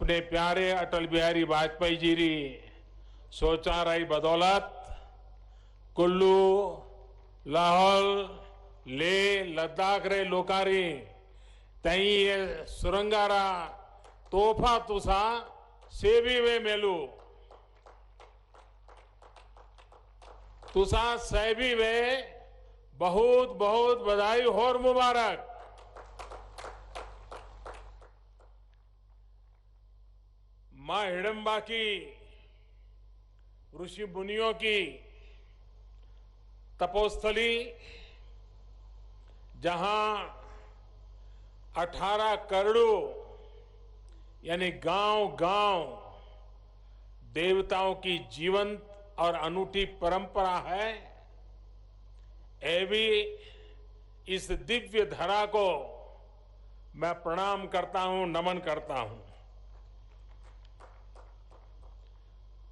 अपने प्यारे अटल बिहारी वाजपेयी जी री सोचा रही बदौलत कुल्लू लाहौल ले लद्दाख रे लोकारी तई ये सुरंगारा तोहफा तुसा सेवी वे मेलू तुसा सैबी वे बहुत बहुत बधाई और मुबारक। मां हिडम्बा की ऋषि मुनियों की तपोस्थली जहां 18 करोड़ यानी गांव-गांव देवताओं की जीवंत और अनूठी परंपरा है, भी इस दिव्य धरा को मैं प्रणाम करता हूं, नमन करता हूं।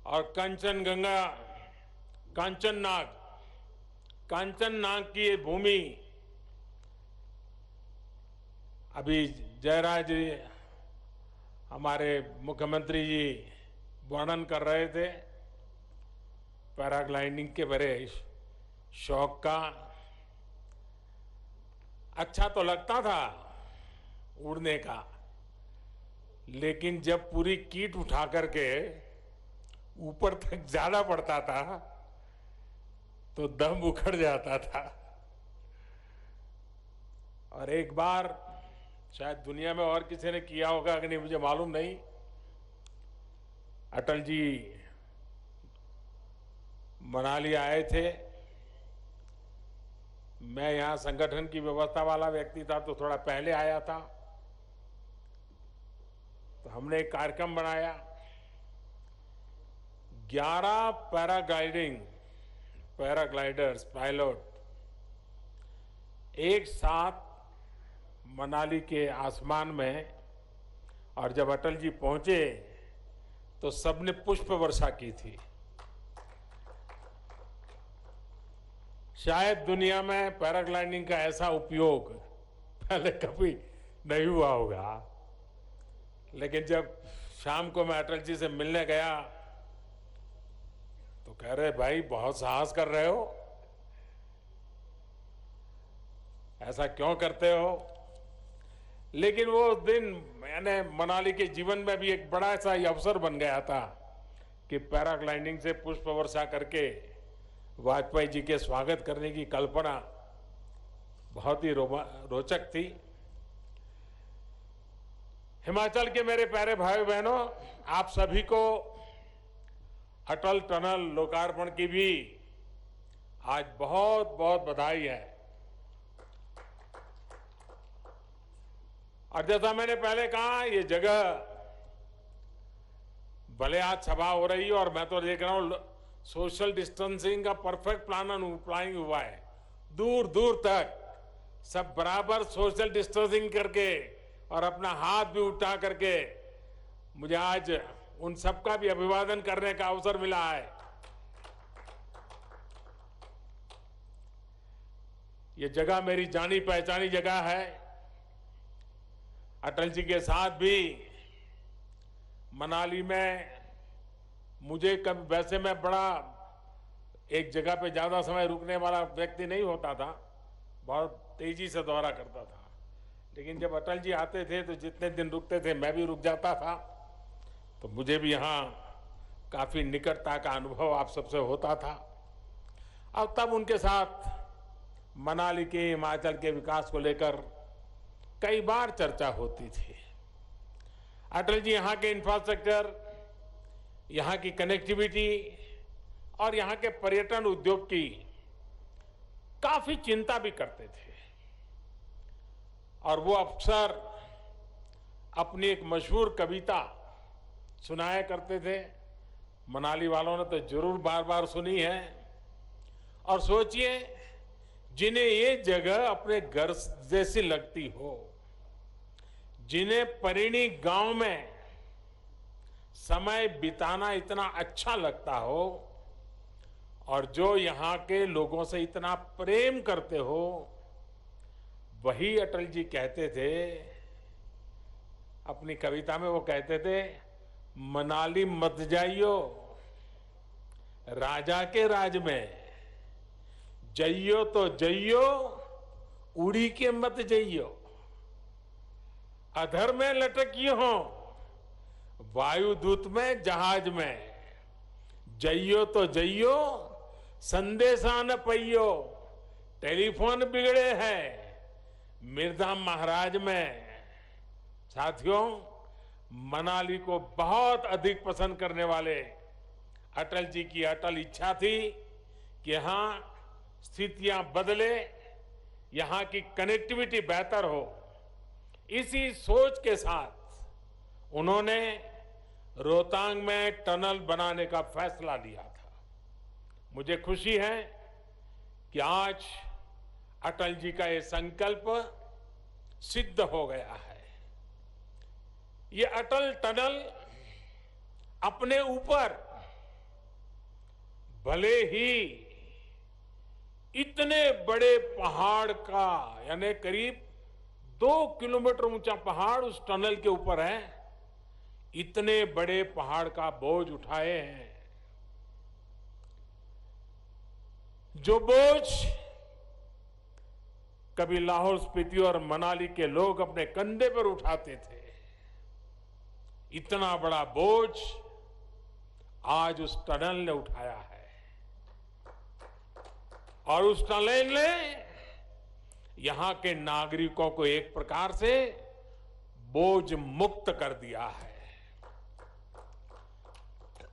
और कंचनगंगा, कांचननाग की ये भूमि अभी जयराज जी हमारे मुख्यमंत्री जी वर्णन कर रहे थे पैराग्लाइडिंग के बड़े शौक का। अच्छा तो लगता था उड़ने का, लेकिन जब पूरी कीट उठा करके ऊपर तक ज्यादा पड़ता था तो दम उखड़ जाता था। और एक बार शायद दुनिया में और किसी ने किया होगा कि नहीं मुझे मालूम नहीं, अटल जी मनाली आए थे। मैं यहां संगठन की व्यवस्था वाला व्यक्ति था तो थोड़ा पहले आया था, तो हमने एक कार्यक्रम बनाया। 11 पैराग्लाइडर्स पायलट एक साथ मनाली के आसमान में, और जब अटल जी पहुंचे तो सबने पुष्प वर्षा की थी। शायद दुनिया में पैराग्लाइडिंग का ऐसा उपयोग पहले कभी नहीं हुआ होगा, लेकिन जब शाम को मैं अटल जी से मिलने गया तो कह रहे भाई बहुत साहस कर रहे हो, ऐसा क्यों करते हो। लेकिन वो दिन मैंने मनाली के जीवन में भी एक बड़ा सा अवसर बन गया था कि पैराग्लाइडिंग से पुष्प वर्षा करके वाजपेयी जी के स्वागत करने की कल्पना बहुत ही रोचक थी। हिमाचल के मेरे प्यारे भाई बहनों, आप सभी को अटल टनल लोकार्पण की भी आज बहुत बहुत बधाई है। और जैसा मैंने पहले कहा, ये जगह भले आज सभा हो रही है और मैं तो देख रहा हूं सोशल डिस्टेंसिंग का परफेक्ट प्लानिंग हुआ है। दूर दूर तक सब बराबर सोशल डिस्टेंसिंग करके और अपना हाथ भी उठा करके मुझे आज उन सबका भी अभिवादन करने का अवसर मिला है। ये जगह मेरी जानी पहचानी जगह है। अटल जी के साथ भी मनाली में मुझे कभी, वैसे मैं बड़ा एक जगह पे ज्यादा समय रुकने वाला व्यक्ति नहीं होता था, बहुत तेजी से दौरा करता था, लेकिन जब अटल जी आते थे तो जितने दिन रुकते थे मैं भी रुक जाता था, तो मुझे भी यहाँ काफी निकटता का अनुभव आप सबसे होता था। अब तब उनके साथ मनाली के, हिमाचल के विकास को लेकर कई बार चर्चा होती थी। अटल जी यहाँ के इंफ्रास्ट्रक्चर, यहाँ की कनेक्टिविटी और यहाँ के पर्यटन उद्योग की काफी चिंता भी करते थे। और वो अक्सर अपनी एक मशहूर कविता सुनाया करते थे। मनाली वालों ने तो जरूर बार बार सुनी है। और सोचिए, जिन्हें ये जगह अपने घर जैसी लगती हो, जिन्हें परिणी गांव में समय बिताना इतना अच्छा लगता हो, और जो यहाँ के लोगों से इतना प्रेम करते हो, वही अटल जी कहते थे अपनी कविता में वो कहते थे, मनाली मत जाइयो राजा के राज में, जइयो तो जइयो उड़ी के मत जइयो, अधर में लटकियो हो वायुदूत में जहाज में, जइयो तो जइयो संदेशा न पइयो, टेलीफोन बिगड़े हैं मिर्जा महाराज में। साथियों, मनाली को बहुत अधिक पसंद करने वाले अटल जी की अटल इच्छा थी कि यहां स्थितियां बदले, यहां की कनेक्टिविटी बेहतर हो। इसी सोच के साथ उन्होंने रोहतांग में टनल बनाने का फैसला लिया था। मुझे खुशी है कि आज अटल जी का ये संकल्प सिद्ध हो गया है। ये अटल टनल अपने ऊपर भले ही इतने बड़े पहाड़ का, यानी करीब 2 किलोमीटर ऊंचा पहाड़ उस टनल के ऊपर है, इतने बड़े पहाड़ का बोझ उठाए हैं। जो बोझ कभी लाहौल स्पीति और मनाली के लोग अपने कंधे पर उठाते थे, इतना बड़ा बोझ आज उस टनल ने उठाया है। और उस टनल ने यहां के नागरिकों को एक प्रकार से बोझ मुक्त कर दिया है।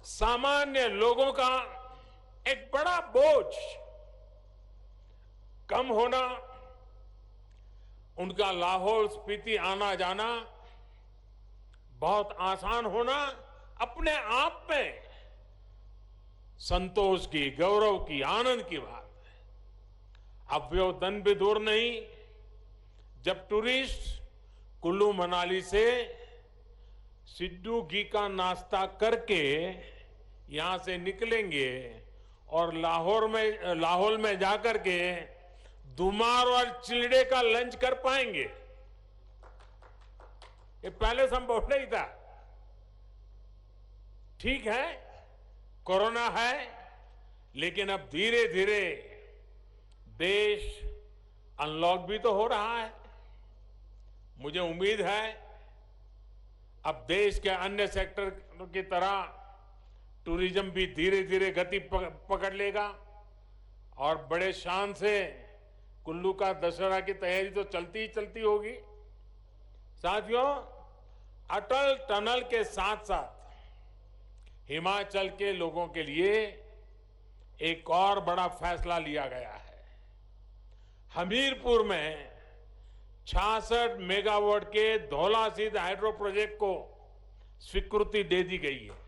सामान्य लोगों का एक बड़ा बोझ कम होना, उनका लाहौल स्पीति आना जाना बहुत आसान होना अपने आप में संतोष की, गौरव की, आनंद की बात है। अब वो दिन भी दूर नहीं जब टूरिस्ट कुल्लू मनाली से सिड्डू घी का नाश्ता करके यहां से निकलेंगे और लाहौल में जाकर के दुमार और चिलड़े का लंच कर पाएंगे। ये पहले संभव नहीं था। ठीक है, कोरोना है, लेकिन अब धीरे धीरे देश अनलॉक भी तो हो रहा है। मुझे उम्मीद है अब देश के अन्य सेक्टर की तरह टूरिज्म भी धीरे धीरे गति पकड़ लेगा और बड़े शान से कुल्लू का दशहरा की तैयारी तो चलती ही चलती होगी। साथियों, अटल टनल के साथ साथ हिमाचल के लोगों के लिए एक और बड़ा फैसला लिया गया है। हमीरपुर में 66 मेगावाट के धौलासिद्ध हाइड्रो प्रोजेक्ट को स्वीकृति दे दी गई है।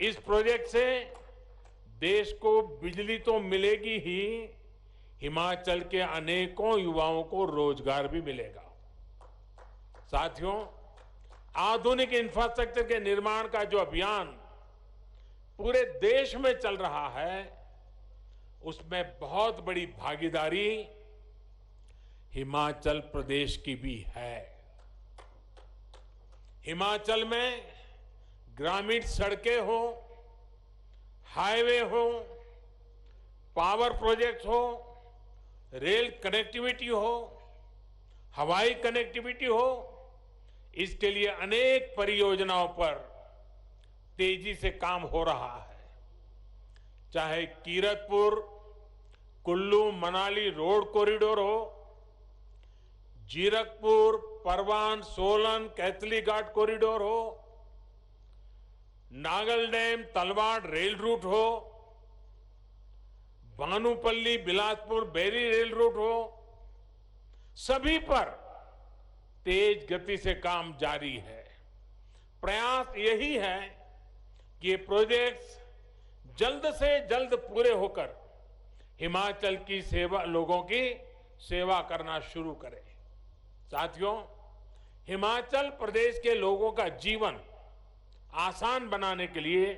इस प्रोजेक्ट से देश को बिजली तो मिलेगी ही, हिमाचल के अनेकों युवाओं को रोजगार भी मिलेगा। साथियों, आधुनिक इंफ्रास्ट्रक्चर के निर्माण का जो अभियान पूरे देश में चल रहा है, उसमें बहुत बड़ी भागीदारी हिमाचल प्रदेश की भी है। हिमाचल में ग्रामीण सड़कें हो, हाईवे हो, पावर प्रोजेक्ट्स हो, रेल कनेक्टिविटी हो, हवाई कनेक्टिविटी हो, इसके लिए अनेक परियोजनाओं पर तेजी से काम हो रहा है। चाहे कीरतपुर कुल्लू मनाली रोड कॉरिडोर हो, जीरकपुर परवान सोलन कैथली घाट कॉरिडोर हो, Nangal dam Talwara rail route हो, भानुपल्ली बिलासपुर बेरी रेल रूट हो, सभी पर तेज गति से काम जारी है। प्रयास यही है कि ये प्रोजेक्ट्स जल्द से जल्द पूरे होकर हिमाचल की सेवा, लोगों की सेवा करना शुरू करें। साथियों, हिमाचल प्रदेश के लोगों का जीवन आसान बनाने के लिए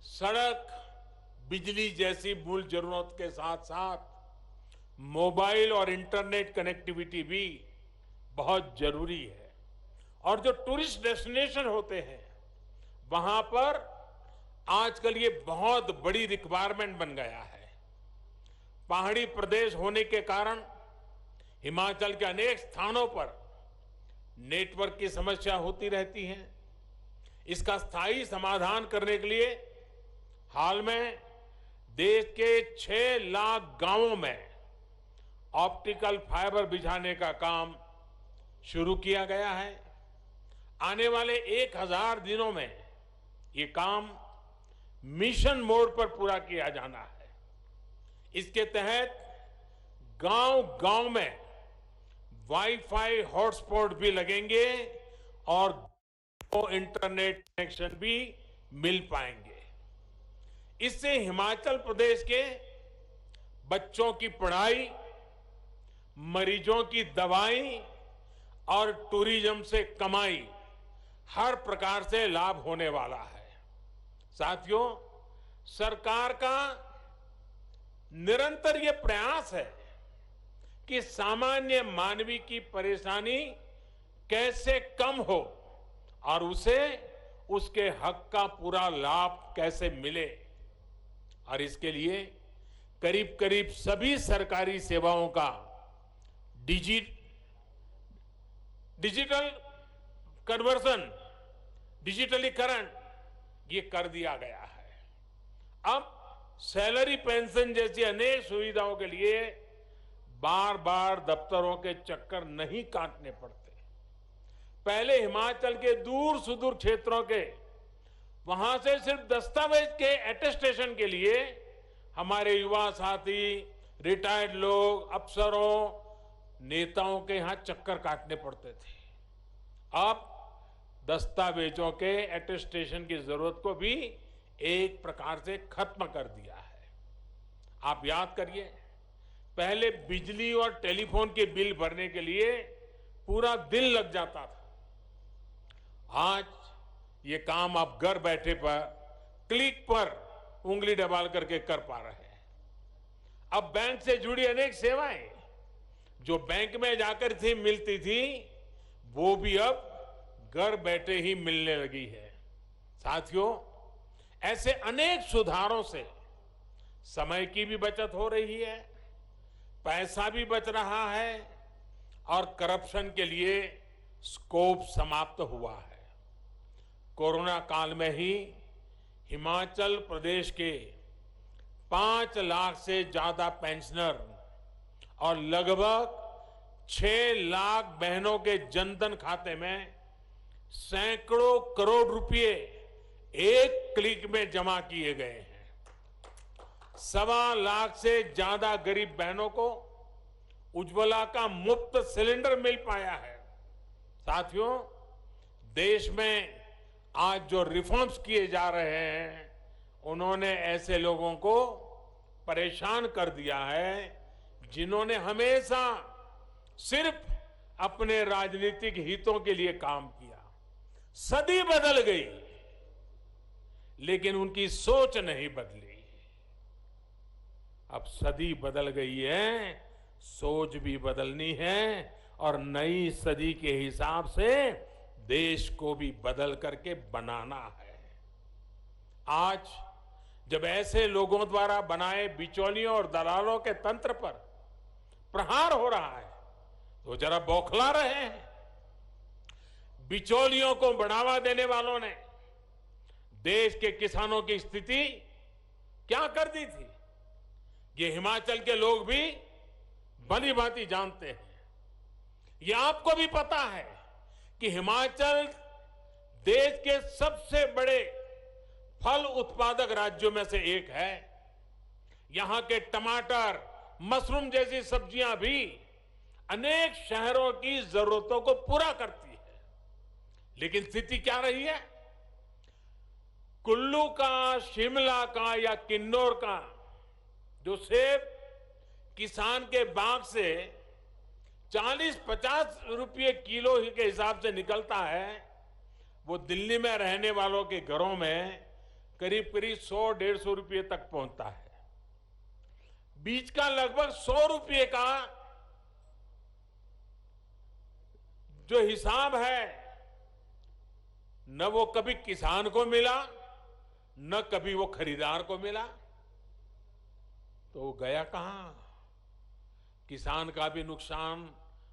सड़क, बिजली जैसी मूल जरूरत के साथ साथ मोबाइल और इंटरनेट कनेक्टिविटी भी बहुत जरूरी है। और जो टूरिस्ट डेस्टिनेशन होते हैं वहां पर आजकल ये बहुत बड़ी रिक्वायरमेंट बन गया है। पहाड़ी प्रदेश होने के कारण हिमाचल के अनेक स्थानों पर नेटवर्क की समस्या होती रहती है। इसका स्थायी समाधान करने के लिए हाल में देश के 6 लाख गांवों में ऑप्टिकल फाइबर बिछाने का काम शुरू किया गया है। आने वाले 1000 दिनों में ये काम मिशन मोड पर पूरा किया जाना है। इसके तहत गांव-गांव में वाईफाई हॉटस्पॉट भी लगेंगे और इंटरनेट कनेक्शन भी मिल पाएंगे। इससे हिमाचल प्रदेश के बच्चों की पढ़ाई, मरीजों की दवाई और टूरिज्म से कमाई हर प्रकार से लाभ होने वाला है। साथियों, सरकार का निरंतर ये प्रयास है कि सामान्य मानवी की परेशानी कैसे कम हो और उसे उसके हक का पूरा लाभ कैसे मिले। और इसके लिए करीब करीब सभी सरकारी सेवाओं का डिजिटल कन्वर्जन, डिजिटलीकरण ये कर दिया गया है। अब सैलरी पेंशन जैसी अनेक सुविधाओं के लिए बार बार दफ्तरों के चक्कर नहीं काटने पड़ते। पहले हिमाचल के दूर सुदूर क्षेत्रों के वहां से सिर्फ दस्तावेज के अटेस्टेशन के लिए हमारे युवा साथी, रिटायर्ड लोग, अफसरों, नेताओं के यहां चक्कर काटने पड़ते थे। अब दस्तावेजों के अटेस्टेशन की जरूरत को भी एक प्रकार से खत्म कर दिया है। आप याद करिए, पहले बिजली और टेलीफोन के बिल भरने के लिए पूरा दिन लग जाता था। आज ये काम आप घर बैठे पर क्लिक पर उंगली दबा करके कर पा रहे हैं। अब बैंक से जुड़ी अनेक सेवाएं जो बैंक में जाकर थी मिलती थी, वो भी अब घर बैठे ही मिलने लगी है। साथियों, ऐसे अनेक सुधारों से समय की भी बचत हो रही है, पैसा भी बच रहा है और करप्शन के लिए स्कोप समाप्त हुआ है। कोरोना काल में ही हिमाचल प्रदेश के 5 लाख से ज्यादा पेंशनर और लगभग 6 लाख बहनों के जनधन खाते में सैकड़ों करोड़ रुपए एक क्लिक में जमा किए गए हैं। 1.25 लाख से ज्यादा गरीब बहनों को उज्ज्वला का मुफ्त सिलेंडर मिल पाया है। साथियों, देश में आज जो रिफॉर्म्स किए जा रहे हैं, उन्होंने ऐसे लोगों को परेशान कर दिया है जिन्होंने हमेशा सिर्फ अपने राजनीतिक हितों के लिए काम किया। सदी बदल गई, लेकिन उनकी सोच नहीं बदली। अब सदी बदल गई है, सोच भी बदलनी है और नई सदी के हिसाब से देश को भी बदल करके बनाना है। आज जब ऐसे लोगों द्वारा बनाए बिचौलियों और दलालों के तंत्र पर प्रहार हो रहा है, तो जरा बौखला रहे हैं। बिचौलियों को बढ़ावा देने वालों ने देश के किसानों की स्थिति क्या कर दी थी, ये हिमाचल के लोग भी भली भांति जानते हैं। ये आपको भी पता है कि हिमाचल देश के सबसे बड़े फल उत्पादक राज्यों में से एक है। यहां के टमाटर, मशरूम जैसी सब्जियां भी अनेक शहरों की जरूरतों को पूरा करती है। लेकिन स्थिति क्या रही है? कुल्लू का, शिमला का या किन्नौर का जो सेब किसान के बाग से 40-50 रुपये किलो के हिसाब से निकलता है, वो दिल्ली में रहने वालों के घरों में करीब करीब 100-150 रुपये तक पहुंचता है। बीज का लगभग 100 रुपये का जो हिसाब है न वो कभी किसान को मिला, न कभी वो खरीदार को मिला, तो वो गया कहां? किसान का भी नुकसान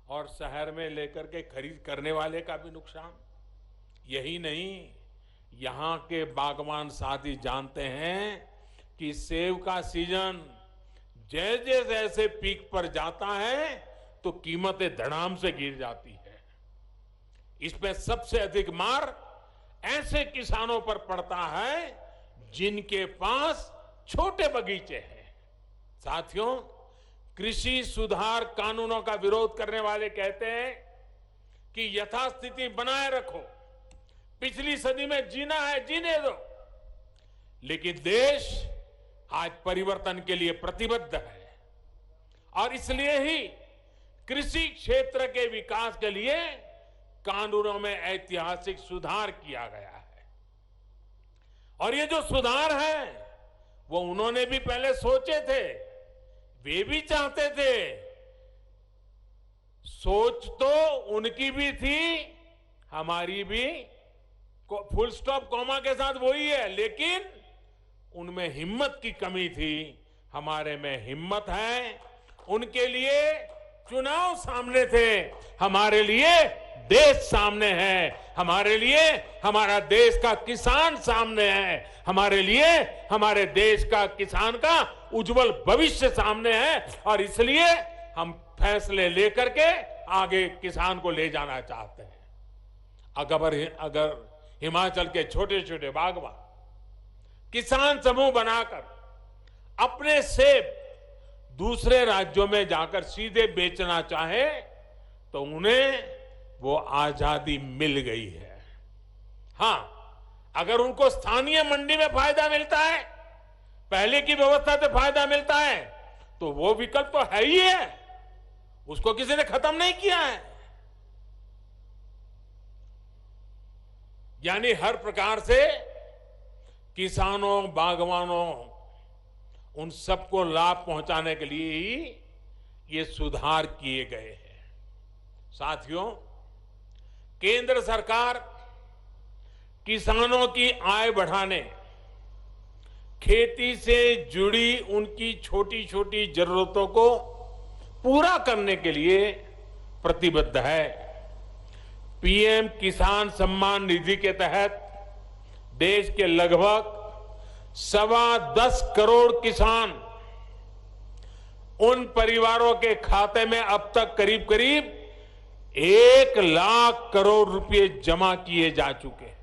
और शहर में लेकर के खरीद करने वाले का भी नुकसान। यही नहीं, यहां के बागवान साथी जानते हैं कि सेब का सीजन जैसे जैसे पीक पर जाता है तो कीमतें धड़ाम से गिर जाती है। इसमें सबसे अधिक मार ऐसे किसानों पर पड़ता है जिनके पास छोटे बगीचे हैं। साथियों, कृषि सुधार कानूनों का विरोध करने वाले कहते हैं कि यथास्थिति बनाए रखो, पिछली सदी में जीना है जीने दो। लेकिन देश आज परिवर्तन के लिए प्रतिबद्ध है और इसलिए ही कृषि क्षेत्र के विकास के लिए कानूनों में ऐतिहासिक सुधार किया गया है। और ये जो सुधार है वो उन्होंने भी पहले सोचे थे, वे भी चाहते थे, सोच तो उनकी भी थी, हमारी भी, फुल स्टॉप कॉमा के साथ वही है, लेकिन उनमें हिम्मत की कमी थी। हमारे में हिम्मत है। उनके लिए चुनाव सामने थे, हमारे लिए देश सामने है। हमारे लिए हमारा देश का किसान सामने है। हमारे लिए हमारे देश का किसान का उज्जवल भविष्य सामने है। और इसलिए हम फैसले लेकर के आगे किसान को ले जाना चाहते हैं। अगर हिमाचल के छोटे छोटे बागवान किसान समूह बनाकर अपने सेब दूसरे राज्यों में जाकर सीधे बेचना चाहे तो उन्हें वो आजादी मिल गई है। हां, अगर उनको स्थानीय मंडी में फायदा मिलता है, पहले की व्यवस्था से फायदा मिलता है, तो वो विकल्प तो है ही है, उसको किसी ने खत्म नहीं किया है। यानी हर प्रकार से किसानों, बागवानों, उन सबको लाभ पहुंचाने के लिए ही ये सुधार किए गए हैं। साथियों, केंद्र सरकार किसानों की आय बढ़ाने, खेती से जुड़ी उनकी छोटी छोटी जरूरतों को पूरा करने के लिए प्रतिबद्ध है। पीएम किसान सम्मान निधि के तहत देश के लगभग 10.25 करोड़ किसान, उन परिवारों के खाते में अब तक करीब करीब 1 लाख करोड़ रुपए जमा किए जा चुके हैं।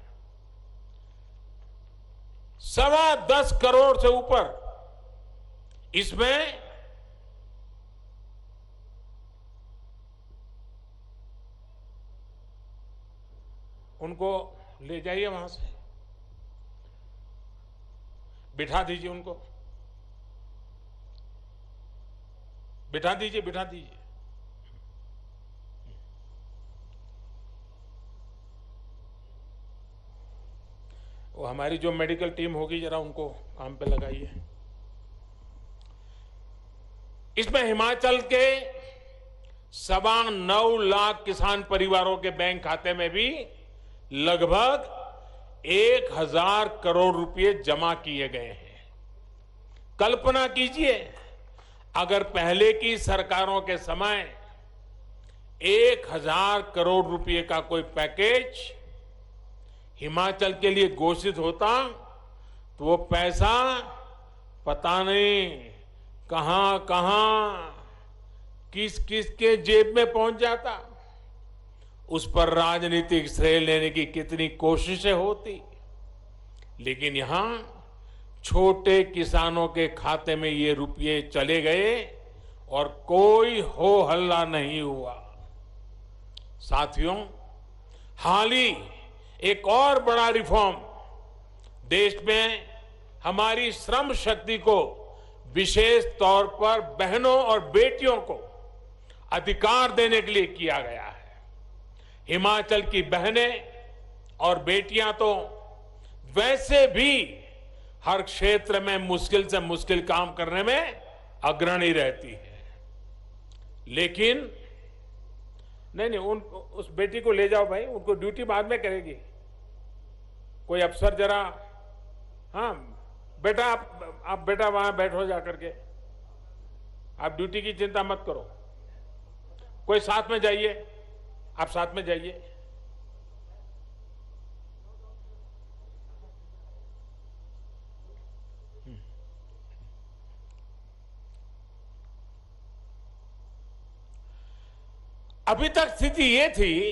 10.25 करोड़ से ऊपर। इसमें उनको ले जाइए, वहां से बिठा दीजिए, उनको बिठा दीजिए, बिठा दीजिए। वो हमारी जो मेडिकल टीम होगी जरा उनको काम पे लगाइए। इसमें हिमाचल के 9.25 लाख किसान परिवारों के बैंक खाते में भी लगभग 1,000 करोड़ रुपए जमा किए गए हैं। कल्पना कीजिए, अगर पहले की सरकारों के समय 1,000 करोड़ रुपए का कोई पैकेज हिमाचल के लिए घोषित होता तो वो पैसा पता नहीं कहां कहां, किस किस के जेब में पहुंच जाता। उस पर राजनीतिक श्रेय लेने की कितनी कोशिशें होती, लेकिन यहां छोटे किसानों के खाते में ये रुपये चले गए और कोई हो हल्ला नहीं हुआ। साथियों, हाल ही एक और बड़ा रिफॉर्म देश में हमारी श्रम शक्ति को, विशेष तौर पर बहनों और बेटियों को अधिकार देने के लिए किया गया है। हिमाचल की बहनें और बेटियां तो वैसे भी हर क्षेत्र में मुश्किल से मुश्किल काम करने में अग्रणी रहती है, लेकिन नहीं नहीं, उन उस बेटी को ले जाओ भाई, उनको ड्यूटी बाद में करेगी। कोई अफसर जरा, हाँ बेटा आप बेटा वहां बैठो जा करके, आप ड्यूटी की चिंता मत करो। कोई साथ में जाइए, आप साथ में जाइए। अभी तक स्थिति ये थी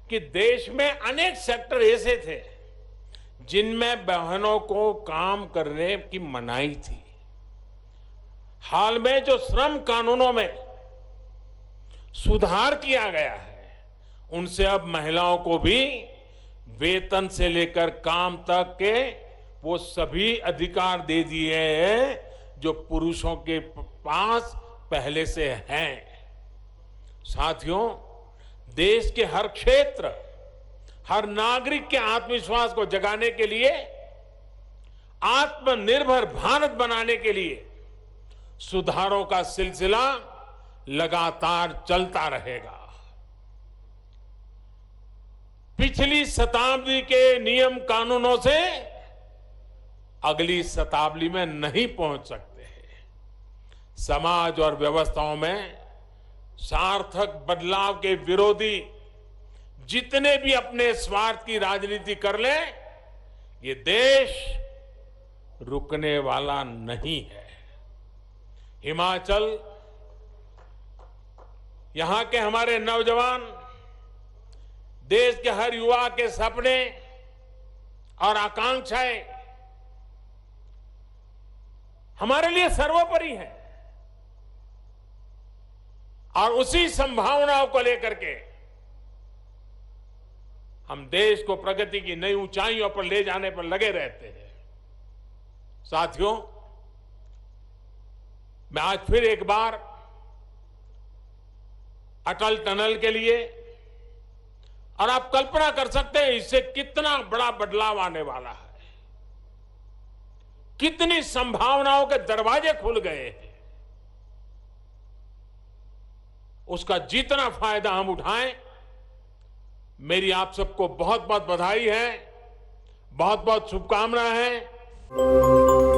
कि देश में अनेक सेक्टर ऐसे थे जिनमें बहनों को काम करने की मनाही थी। हाल में जो श्रम कानूनों में सुधार किया गया है, उनसे अब महिलाओं को भी वेतन से लेकर काम तक के वो सभी अधिकार दे दिए हैं जो पुरुषों के पास पहले से हैं। साथियों, देश के हर क्षेत्र, हर नागरिक के आत्मविश्वास को जगाने के लिए, आत्मनिर्भर भारत बनाने के लिए सुधारों का सिलसिला लगातार चलता रहेगा। पिछली शताब्दी के नियम कानूनों से अगली शताब्दी में नहीं पहुंच सकते। समाज और व्यवस्थाओं में सार्थक बदलाव के विरोधी जितने भी अपने स्वार्थ की राजनीति कर ले, ये देश रुकने वाला नहीं है। हिमाचल, यहां के हमारे नौजवान, देश के हर युवा के सपने और आकांक्षाएं हमारे लिए सर्वोपरि है। और उसी संभावनाओं को लेकर के हम देश को प्रगति की नई ऊंचाइयों पर ले जाने पर लगे रहते हैं। साथियों, मैं आज फिर एक बार अटल टनल के लिए, और आप कल्पना कर सकते हैं इससे कितना बड़ा बदलाव आने वाला है, कितनी संभावनाओं के दरवाजे खुल गए हैं, उसका जितना फायदा हम उठाएं। मेरी आप सबको बहुत बहुत बधाई है, बहुत बहुत शुभकामनाएं हैं।